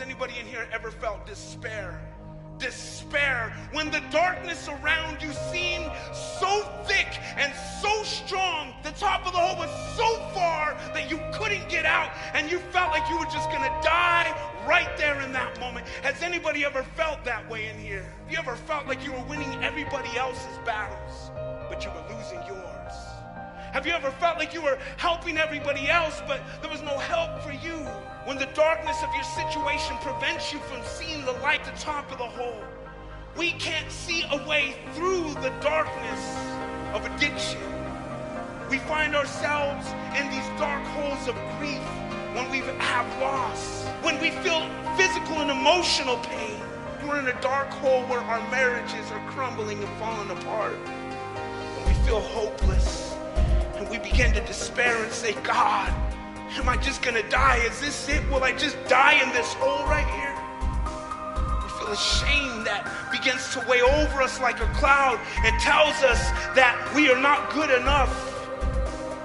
Has anybody in here ever felt despair? Despair, when the darkness around you seemed so thick and so strong, the top of the hole was so far that you couldn't get out, and you felt like you were just gonna die right there in that moment. Has anybody ever felt that way in here? Have you ever felt like you were winning everybody else's battles, but you were losing yours? Have you ever felt like you were helping everybody else, but there was no help for you? When the darkness of your situation prevents you from seeing the light at the top of the hole, we can't see a way through the darkness of addiction. We find ourselves in these dark holes of grief when we have loss, when we feel physical and emotional pain. We're in a dark hole where our marriages are crumbling and falling apart, and we feel hopeless, and we begin to despair and say, God, am I just gonna die? Is this it? Will I just die in this hole right here? We feel a shame that begins to weigh over us like a cloud and tells us that we are not good enough.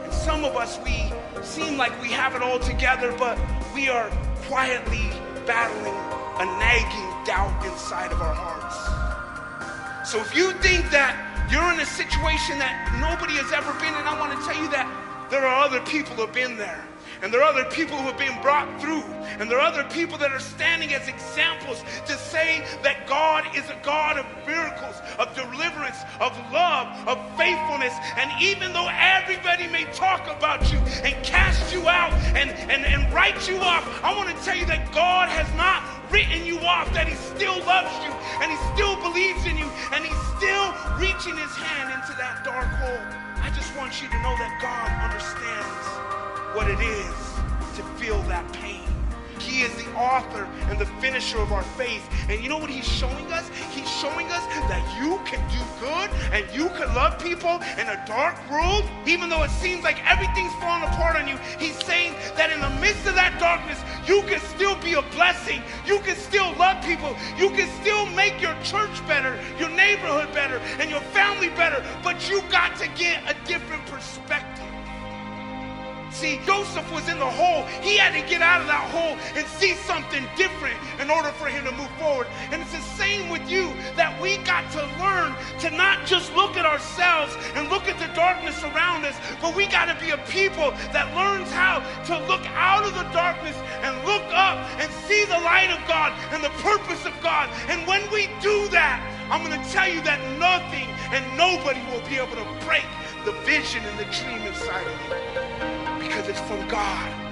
And some of us, we seem like we have it all together, but we are quietly battling a nagging doubt inside of our hearts. So if you think that you're in a situation that nobody has ever been in, I want to tell you that there are other people who have been there. And there are other people who have been brought through. And there are other people that are standing as examples to say that God is a God of miracles, of deliverance, of love, of faithfulness. And even though everybody may talk about you and cast you out and write you off, I want to tell you that God has not written you off, that he still loves you, and he still believes in you, and he's still reaching his hand into that dark hole. I just want you to know that God understands what it is to feel that pain. He is the author and the finisher of our faith. And you know what he's showing us? He's showing us that you can do good and you can love people in a dark world, even though it seems like everything's falling apart on you. He's saying that in the midst of that darkness, you can still be a blessing. You can still love people. You can still make your church better, your neighborhood better, and your family better. But you got to get a different perspective. See, Joseph was in the hole. He had to get out of that hole and see something different in order for him to move forward. And it's the same with you, that we got to learn to not just look at ourselves and look at the darkness around us, but we got to be a people that learns how to look out of the darkness and look up and see the light of God and the purpose of God. And when we do that, I'm going to tell you that nothing and nobody will be able to break the vision and the dream inside of you. Because it's from God.